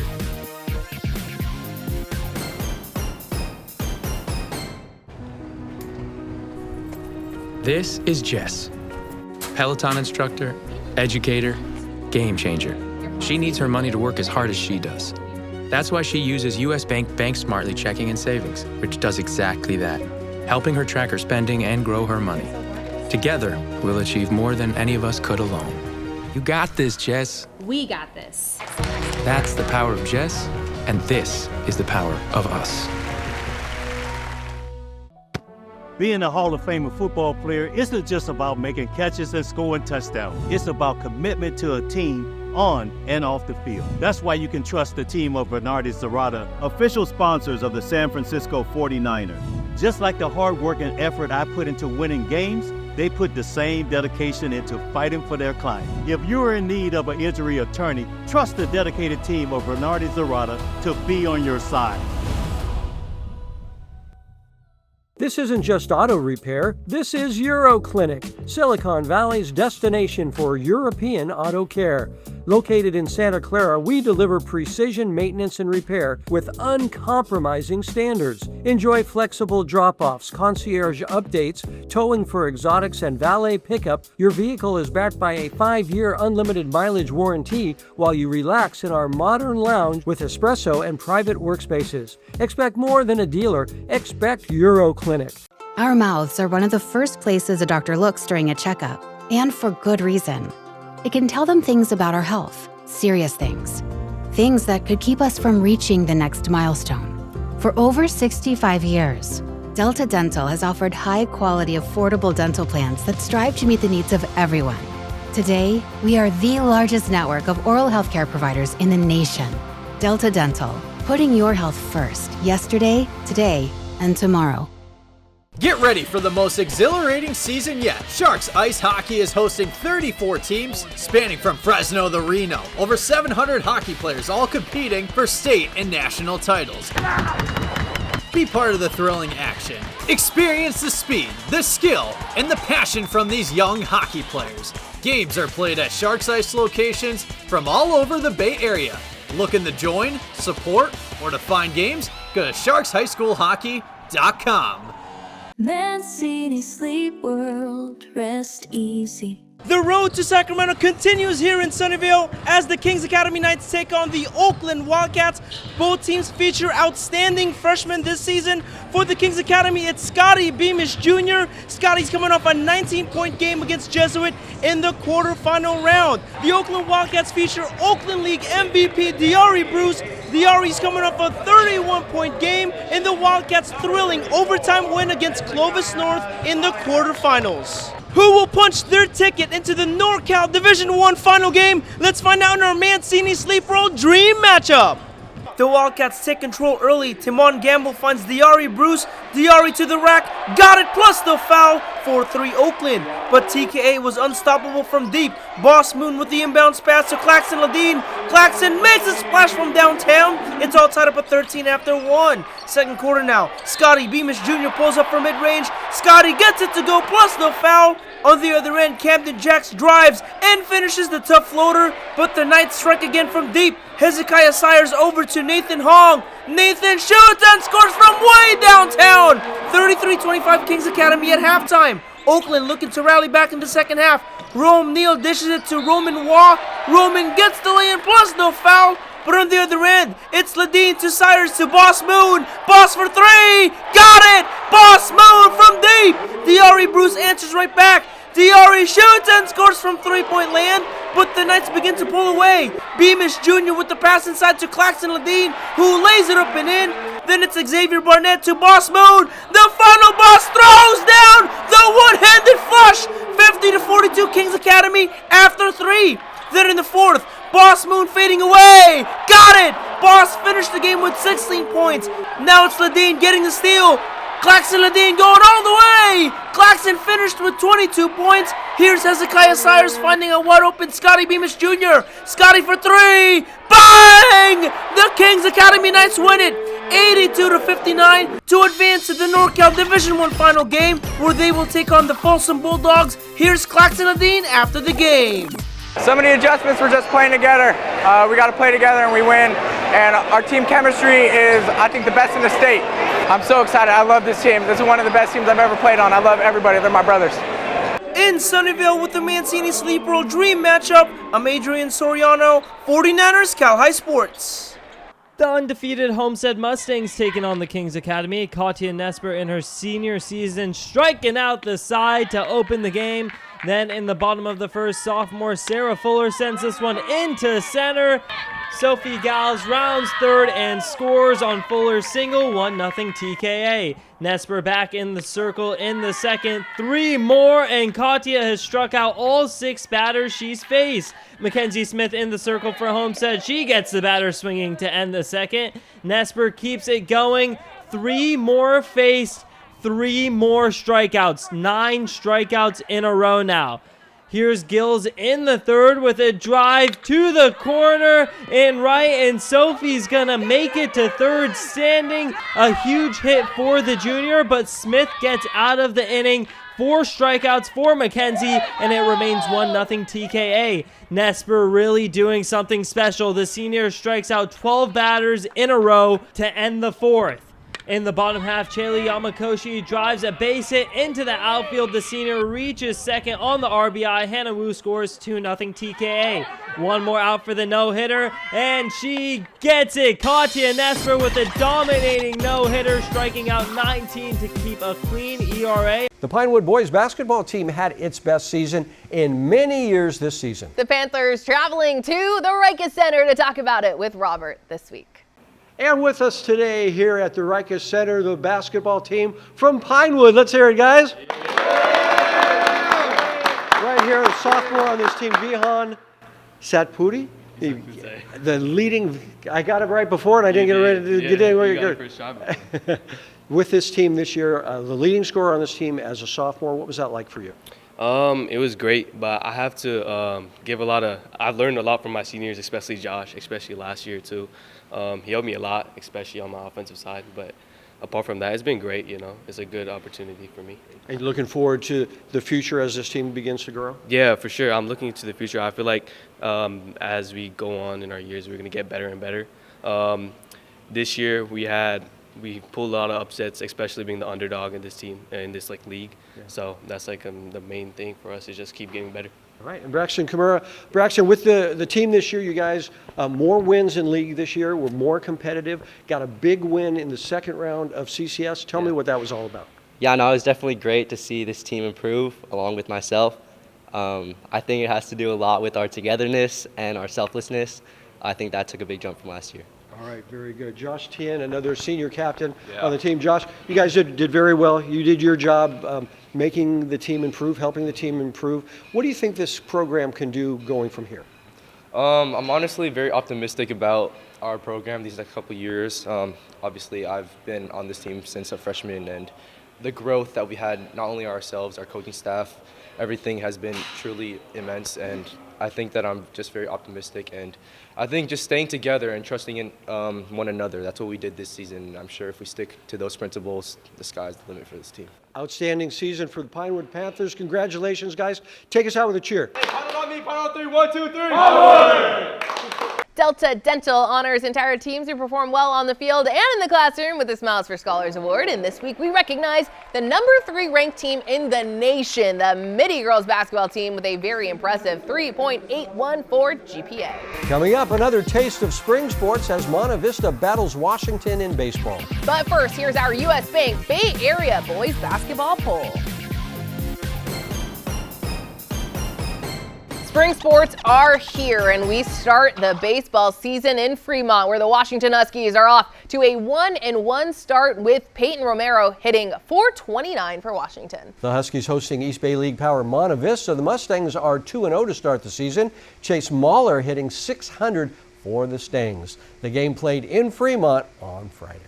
This is Jess, Peloton instructor, educator, game changer. She needs her money to work as hard as she does. That's why she uses U.S. Bank Smartly Checking and Savings, which does exactly that, helping her track her spending and grow her money. Together, we'll achieve more than any of us could alone. You got this, Jess. We got this. That's the power of Jess, and this is the power of us. Being a Hall of Fame football player isn't just about making catches and scoring touchdowns. It's about commitment to a team on and off the field. That's why you can trust the team of Bernardi Zerrata, official sponsors of the San Francisco 49ers. Just like the hard work and effort I put into winning games, they put the same dedication into fighting for their client. If you are in need of an injury attorney, trust the dedicated team of Bernardi Zerrata to be on your side. This isn't just auto repair, this is Euro Clinic, Silicon Valley's destination for European auto care. Located in Santa Clara, we deliver precision maintenance and repair with uncompromising standards. Enjoy flexible drop-offs, concierge updates, towing for exotics, and valet pickup. Your vehicle is backed by a 5-year unlimited mileage warranty while you relax in our modern lounge with espresso and private workspaces. Expect more than a dealer. Expect Euro Clinic. Our mouths are one of the first places a doctor looks during a checkup, and for good reason. It can tell them things about our health, serious things that could keep us from reaching the next milestone. For over 65 years, Delta Dental has offered high-quality, affordable dental plans that strive to meet the needs of everyone. Today, we are the largest network of oral healthcare providers in the nation. Delta Dental, putting your health first, yesterday, today, and tomorrow. Get ready for the most exhilarating season yet. Sharks Ice Hockey is hosting 34 teams spanning from Fresno to Reno. Over 700 hockey players all competing for state and national titles. Be part of the thrilling action. Experience the speed, the skill, and the passion from these young hockey players. Games are played at Sharks Ice locations from all over the Bay Area. Looking to join, support, or to find games? Go to sharkshighschoolhockey.com. Mancini Sleep World, rest easy. The road to Sacramento continues here in Sunnyvale as the Kings Academy Knights take on the Oakland Wildcats. Both teams feature outstanding freshmen this season. For the Kings Academy, it's Scotty Beamish Jr. Scotty's coming off a 19-point game against Jesuit in the quarterfinal round. The Oakland Wildcats feature Oakland League MVP Diari Bruce. Diari's coming off a 31-point game in the Wildcats' thrilling overtime win against Clovis North in the quarterfinals. Who will punch their ticket into the NorCal Division I final game? Let's find out in our Mancini Sleep World Dream matchup. The Wildcats take control early. Timon Gamble finds Diari Bruce. Diari to the rack. Got it plus the foul. 4-3 Oakland. But TKA was unstoppable from deep. Boss Moon with the inbounds pass to Claxton Ladine. Claxton makes a splash from downtown. It's all tied up at 13 after 1. Second quarter now. Scotty Beamish Jr. pulls up from mid-range. Scotty gets it to go plus the foul. On the other end, Camden Jacks drives and finishes the tough floater, but the Knights strike again from deep. Hezekiah Sires over to Nathan Hong. Nathan shoots and scores from way downtown. 33-25 Kings Academy at halftime. Oakland looking to rally back in the second half. Rome Neal dishes it to Roman Waugh. Roman gets the lay-in plus no foul. But on the other end, it's Ladine to Sires to Boss Moon. Boss for 3. Got it! Boss Moon from deep. Diari Bruce answers right back. Diari shoots and scores from three-point land, but the Knights begin to pull away. Beamish Jr. with the pass inside to Claxton Ladine, who lays it up and in. Then it's Xavier Barnett to Boss Moon. The final boss throws down the one-handed flush. 50-42 Kings Academy after 3. Then in the 4th, Boss Moon fading away. Got it! Boss finished the game with 16 points. Now it's Ladine getting the steal. Claxton Ladine going all the way. Claxton finished with 22 points. Here's Hezekiah Sires finding a wide open Scotty Beamish Jr. Scotty for 3. Bang! The Kings Academy Knights win it 82-59 to advance to the NorCal Division I final game where they will take on the Folsom Bulldogs. Here's Claxton Ladine after the game. So many adjustments, we're just playing together. We got to play together and we win. And our team chemistry is, I think, the best in the state. I'm so excited. I love this team. This is one of the best teams I've ever played on. I love everybody. They're my brothers. In Sunnyvale with the Mancini Sleep World Dream matchup, I'm Adrian Soriano, 49ers Cal High Sports. The undefeated Homestead Mustangs taking on the Kings Academy. Katya Nesper in her senior season striking out the side to open the game. Then in the bottom of the first, sophomore Serra Fuller sends this one into center. Sophie Gals rounds third and scores on Fuller's single, 1-0 TKA. Nesper back in the circle in the second, 3 more, and Katya has struck out all 6 batters she's faced. Mackenzie Smith in the circle for Homestead. She gets the batter swinging to end the second. Nesper keeps it going, 3 more faced, 3 more strikeouts, 9 strikeouts in a row now. Here's Gills in the third with a drive to the corner and right, and Sophie's gonna make it to third standing. A huge hit for the junior, but Smith gets out of the inning. 4 strikeouts for Mackenzie, and it remains 1-0 TKA. Nesper really doing something special. The senior strikes out 12 batters in a row to end the 4th. In the bottom half, Chaley Yamakoshi drives a base hit into the outfield. The senior reaches second on the RBI. Hannah Wu scores 2-0 TKA. 1 more out for the no-hitter, and she gets it. Katya Nesper with a dominating no-hitter, striking out 19 to keep a clean ERA. The Pinewood boys basketball team had its best season in many years this season. The Panthers traveling to the Rikers Center to talk about it with Robert this week. And with us today here at the Rikers Center, the basketball team from Pinewood. Let's hear it, guys. Right here, the sophomore on this team, Vihan Satpuri. The leading, I got it right before and I didn't get it right. With this team this year, the leading scorer on this team as a sophomore, what was that like for you? It was great, but I have to I've learned a lot from my seniors, especially Josh, especially last year too. He helped me a lot, especially on my offensive side, but apart from that, it's been great, you know. It's a good opportunity for me. And you're looking forward to the future as this team begins to grow? Yeah, for sure. I'm looking to the future. I feel like as we go on in our years, we're going to get better and better. This year, we pulled a lot of upsets, especially being the underdog in this team, in this league. Yeah. So that's the main thing for us is just keep getting better. All right, and Braxton Kimura. Braxton, with the team this year, you guys, more wins in league this year. We're more competitive. Got a big win in the second round of CCS. Tell me what that was all about. Yeah, no, it was definitely great to see this team improve along with myself. I think it has to do a lot with our togetherness and our selflessness. I think that took a big jump from last year. All right, very good. Josh Tien, another senior captain on the team. Josh, you guys did very well. You did your job making the team improve, helping the team improve. What do you think this program can do going from here? I'm honestly very optimistic about our program these next couple of years. Obviously, I've been on this team since a freshman, and the growth that we had, not only ourselves, our coaching staff, everything has been truly immense, and I think that I'm just very optimistic, and I think just staying together and trusting in one another, that's what we did this season. I'm sure if we stick to those principles, the sky's the limit for this team. Outstanding season for the Pinewood Panthers. Congratulations, guys. Take us out with a cheer. Hey, pound it on me, pound on 3, 1, 2, 3. Pinewood! Delta Dental honors entire teams who perform well on the field and in the classroom with the Smiles for Scholars Award. And this week we recognize the number 3 ranked team in the nation, the Mitty girls basketball team, with a very impressive 3.814 GPA. Coming up, another taste of spring sports as Monte Vista battles Washington in baseball. But first, here's our U.S. Bank Bay Area boys basketball poll. Spring sports are here, and we start the baseball season in Fremont, where the Washington Huskies are off to a 1-1 start with Peyton Romero hitting .429 for Washington. The Huskies hosting East Bay League power Monte Vista. The Mustangs are 2-0 to start the season. Chase Mahler hitting .600 for the Stings. The game played in Fremont on Friday.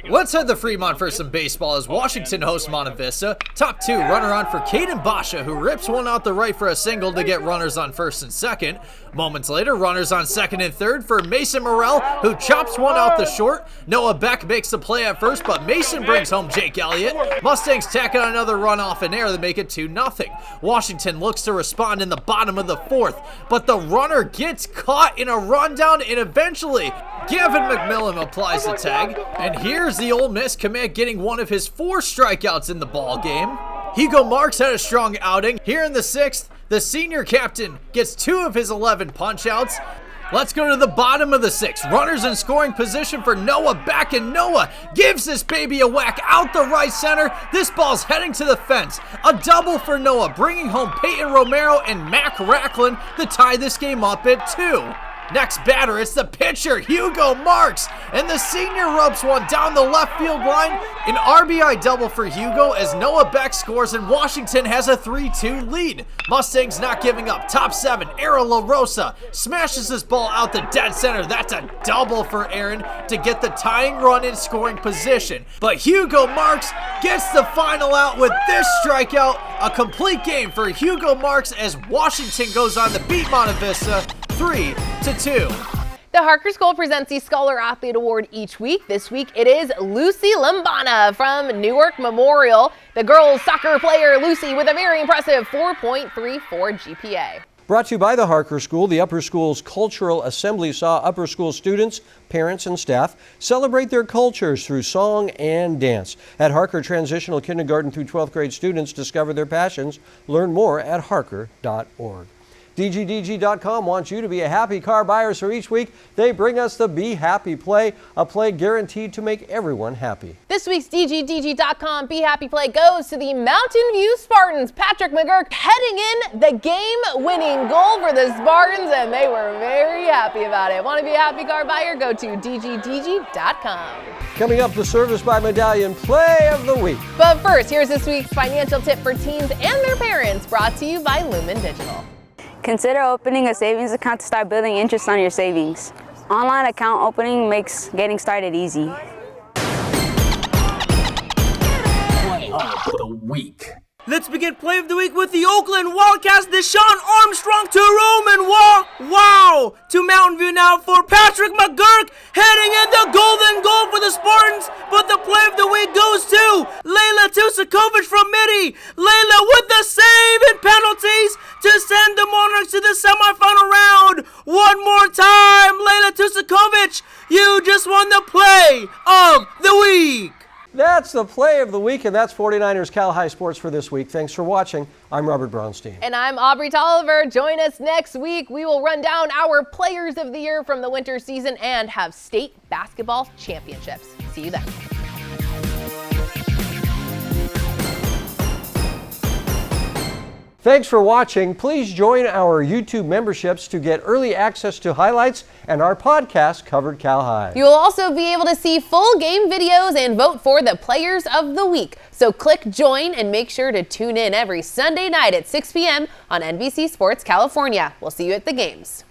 Let's head to Fremont for some baseball as Washington hosts Monte Vista. Top 2 runner on for Caden Basha, who rips one out the right for a single to get runners on first and second. Moments later, runners on second and third for Mason Morel, who chops one out the short. Noah Beck makes the play at first, but Mason brings home Jake Elliott. Mustangs tack on another run off an error to make it 2-0. Washington looks to respond in the bottom of the fourth, but the runner gets caught in a rundown, and eventually Gavin McMillan applies the tag. And here's the Ole Miss command getting one of his 4 strikeouts in the ball game. Hugo Marks had a strong outing. Here in the 6th, the senior captain gets 2 of his 11 punch-outs. Let's go to the bottom of the 6th. Runners in scoring position for Noah Beck, and Noah gives this baby a whack out the right center. This ball's heading to the fence. A double for Noah, bringing home Peyton Romero and Mac Rocklin to tie this game up at 2. Next batter, it's the pitcher, Hugo Marks, and the senior rubs one down the left field line. An RBI double for Hugo as Noah Beck scores and Washington has a 3-2 lead. Mustangs not giving up. Top 7, Aaron La Rosa smashes this ball out the dead center. That's a double for Aaron to get the tying run in scoring position. But Hugo Marks gets the final out with this strikeout. A complete game for Hugo Marks as Washington goes on to beat Monte Vista 3-2. The Harker School presents the Scholar Athlete Award each week. This week it is Lucy Lambana from Newark Memorial. The girls soccer player Lucy with a very impressive 4.34 GPA. Brought to you by the Harker School, the Upper School's Cultural Assembly saw upper school students, parents, and staff celebrate their cultures through song and dance. At Harker, transitional kindergarten through 12th grade students discover their passions. Learn more at harker.org. DGDG.com wants you to be a happy car buyer, so each week they bring us the Be Happy Play, a play guaranteed to make everyone happy. This week's DGDG.com Be Happy Play goes to the Mountain View Spartans. Patrick McGurk heading in the game-winning goal for the Spartans, and they were very happy about it. Want to be a happy car buyer? Go to DGDG.com. Coming up, the Service by Medallion Play of the Week. But first, here's this week's financial tip for teens and their parents, brought to you by Lumen Digital. Consider opening a savings account to start building interest on your savings. Online account opening makes getting started easy. Play of the Week. Let's begin Play of the Week with the Oakland Wildcats. Deshaun Armstrong to Roman Wow! To Mountain View now for Patrick McGurk, heading in the golden goal for the Spartans. But the Play of the Week goes to Layla Tusakovic from Mitty. Layla with the save and penalties to send the Monarchs to the semifinal round. One more time, Layla Tusakovic, you just won the Play of the Week. That's the Play of the Week, and that's 49ers Cal High Sports for this week. Thanks for watching. I'm Robert Bronstein. And I'm Aubrey Tolliver. Join us next week. We will run down our Players of the Year from the winter season and have state basketball championships. See you then. Thanks for watching. Please join our YouTube memberships to get early access to highlights and our podcast, Covered Cal High. You'll also be able to see full game videos and vote for the Players of the Week. So click join and make sure to tune in every Sunday night at 6 p.m. on NBC Sports California. We'll see you at the games.